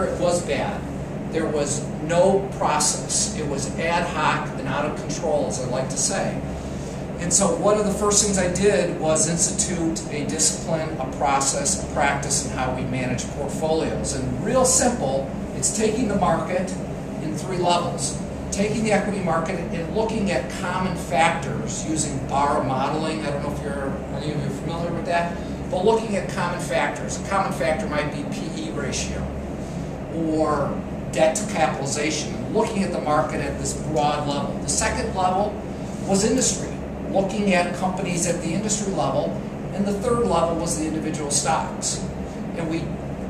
where it was bad. There was no process. It was ad hoc and out of control, as I like to say. And so one of the first things I did was institute a discipline, a process, a practice in how we manage portfolios. And real simple, it's taking the market in 3 levels. Taking the equity market and looking at common factors using bar modeling. I don't know if any of you are familiar with that, but looking at common factors. A common factor might be PE ratio or debt to capitalization, looking at the market at this broad level. The second level was industry, looking at companies at the industry level, and the third level was the individual stocks. And we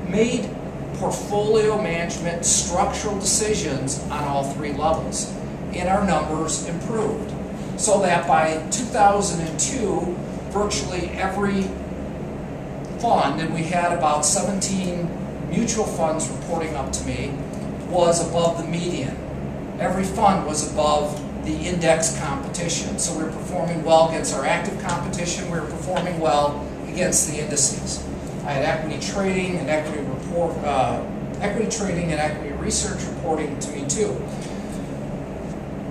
made portfolio management structural decisions on all 3 levels, and our numbers improved. So that by 2002, virtually every fund, and we had about 17 mutual funds reporting up to me, was above the median. Every fund was above the index competition. So we were performing well against our active competition. We were performing well against the indices. I had equity trading and equity research reporting to me too.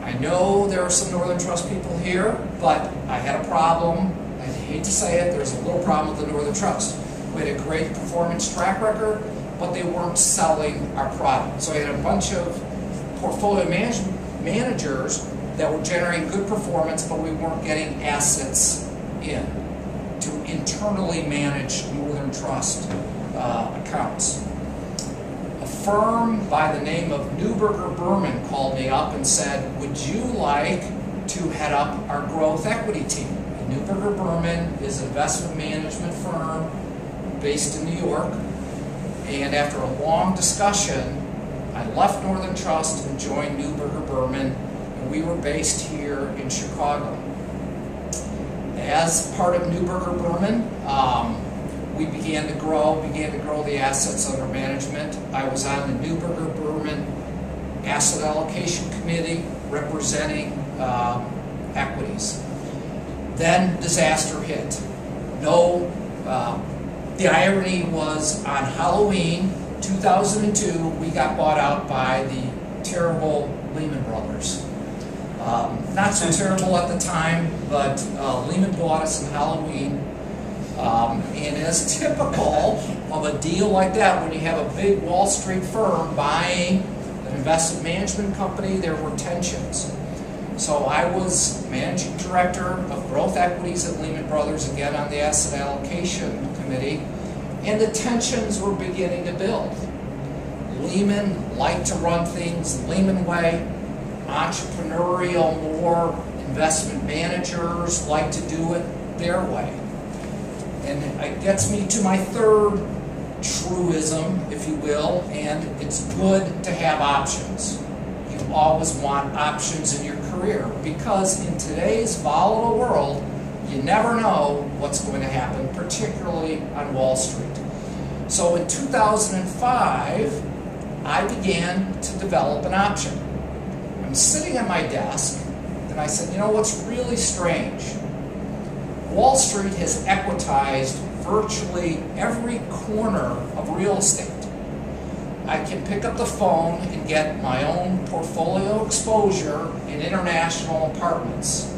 I know there are some Northern Trust people here, but I had a problem. I hate to say it, there's a little problem with the Northern Trust. We had a great performance track record, but they weren't selling our product. So I had a bunch of portfolio managers that were generating good performance, but we weren't getting assets in to internally manage Northern Trust accounts. A firm by the name of Neuberger Berman called me up and said, would you like to head up our growth equity team? And Neuberger Berman is an investment management firm based in New York. And after a long discussion, I left Northern Trust and joined Neuberger Berman, and we were based here in Chicago. As part of Neuberger Berman, we began to grow the assets under management. I was on the Neuberger Berman Asset Allocation Committee representing equities. Then disaster hit. The irony was on Halloween 2002, we got bought out by the terrible Lehman Brothers. Not so terrible at the time, but Lehman bought us on Halloween. And as typical of a deal like that, when you have a big Wall Street firm buying an investment management company, there were tensions. So I was managing director of growth equities at Lehman Brothers, again on the asset allocation committee, and the tensions were beginning to build. Lehman liked to run things the Lehman way. Entrepreneurial, more investment managers like to do it their way. And it gets me to my third truism, if you will, and it's good to have options. You always want options in your career, because in today's volatile world, you never know what's going to happen, particularly on Wall Street. So in 2005, I began to develop an option. I'm sitting at my desk, and I said, you know what's really strange? Wall Street has equitized virtually every corner of real estate. I can pick up the phone and get my own portfolio exposure in international apartments.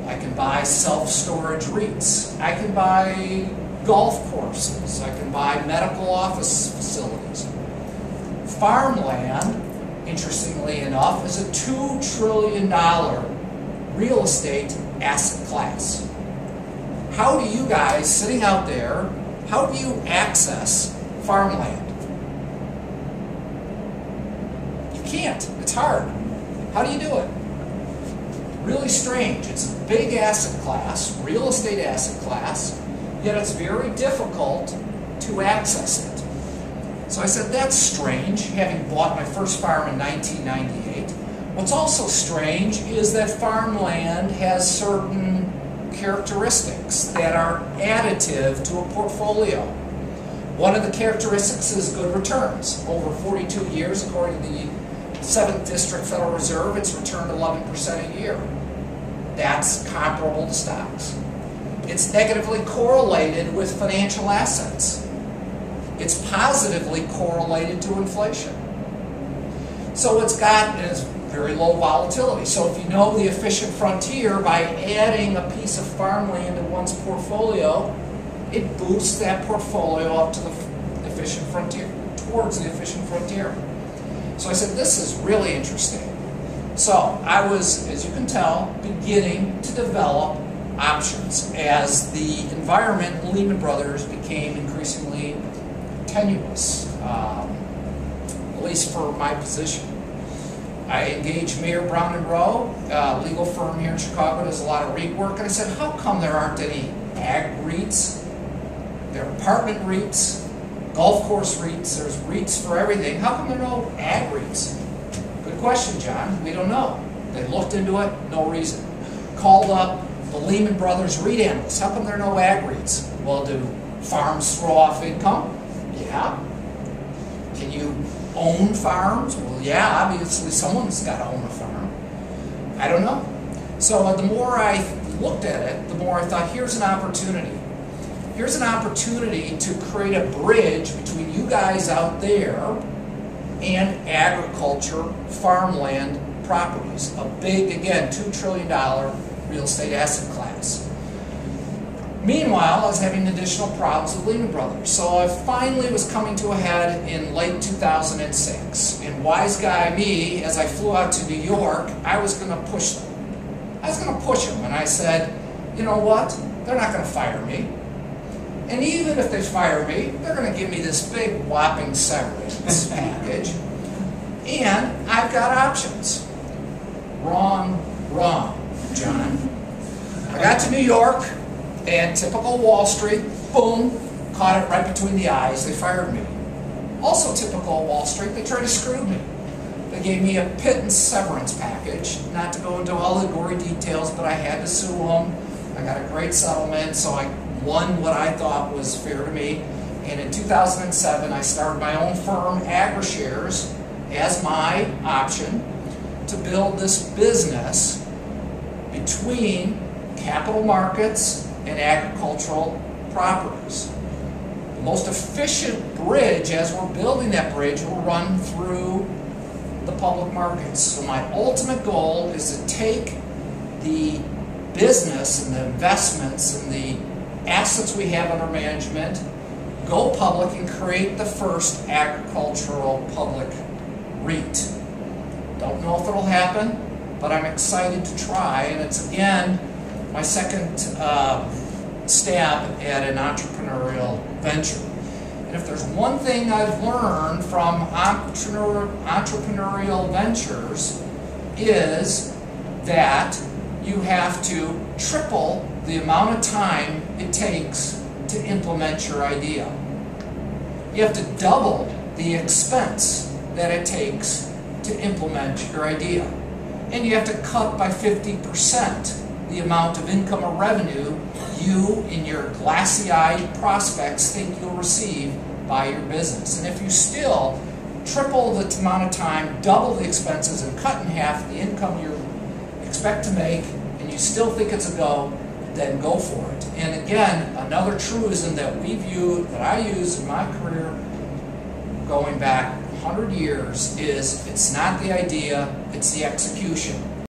I can buy self-storage REITs. I can buy golf courses. I can buy medical office facilities. Farmland, interestingly enough, is a $2 trillion real estate asset class. How do you guys, sitting out there, how do you access farmland? You can't. It's hard. How do you do it? Really strange. It's a big asset class, real estate asset class, yet it's very difficult to access it. So I said, that's strange, having bought my first farm in 1998. What's also strange is that farmland has certain characteristics that are additive to a portfolio. One of the characteristics is good returns. Over 42 years, according to the 7th District Federal Reserve, it's returned 11% a year. That's comparable to stocks. It's negatively correlated with financial assets. it's positively correlated to inflation. So it's very low volatility. So if you know the efficient frontier, by adding a piece of farmland to one's portfolio, it boosts that portfolio up to the efficient frontier, towards the efficient frontier. So I said, this is really interesting. So I was, as you can tell, beginning to develop options as the environment in Lehman Brothers became increasingly tenuous, at least for my position. I engaged Mayor Brown and Rowe, a legal firm here in Chicago, does a lot of REIT work, and I said, how come there aren't any ag REITs? There are apartment REITs, golf course REITs, there's REITs for everything. How come there are no ag REITs? Good question, John. We don't know. They looked into it, no reason. Called up the Lehman Brothers REIT analysts. How come there are no ag REITs? Well, do farms throw off income? Yeah. Can you own farms? Well, yeah, obviously someone's got to own a farm. I don't know. So the more I looked at it, the more I thought, here's an opportunity. Here's an opportunity to create a bridge between you guys out there and agriculture, farmland properties. A big, again, $2 trillion real estate asset class. Meanwhile, I was having additional problems with Lehman Brothers. So I finally was coming to a head in late 2006. And wise guy me, as I flew out to New York, I was going to push them. I was going to push them. And I said, you know what? They're not going to fire me. And even if they fire me, they're going to give me this big whopping severance package. And I've got options. Wrong, John. I got to New York, and typical Wall Street, boom, caught it right between the eyes. They fired me. Also typical Wall Street, they tried to screw me. They gave me a pittance severance package. Not to go into all the gory details, but I had to sue them. I got a great settlement, so I won what I thought was fair to me. And in 2007, I started my own firm, AgriShares, as my option to build this business between capital markets and agricultural properties. The most efficient bridge, as we're building that bridge, will run through the public markets. So my ultimate goal is to take the business and the investments and the assets we have under management, go public, and create the first agricultural public REIT. Don't know if it'll happen, but I'm excited to try, and it's again my second stab at an entrepreneurial venture. And if there's one thing I've learned from entrepreneurial ventures is that you have to triple the amount of time it takes to implement your idea. You have to double the expense that it takes to implement your idea. And you have to cut by 50% the amount of income or revenue you and your glassy-eyed prospects think you'll receive by your business. And if you still triple the amount of time, double the expenses, and cut in half the income you expect to make, and you still think it's a go, then go for it. And again, another truism that I use in my career going back 100 years is, it's not the idea, it's the execution.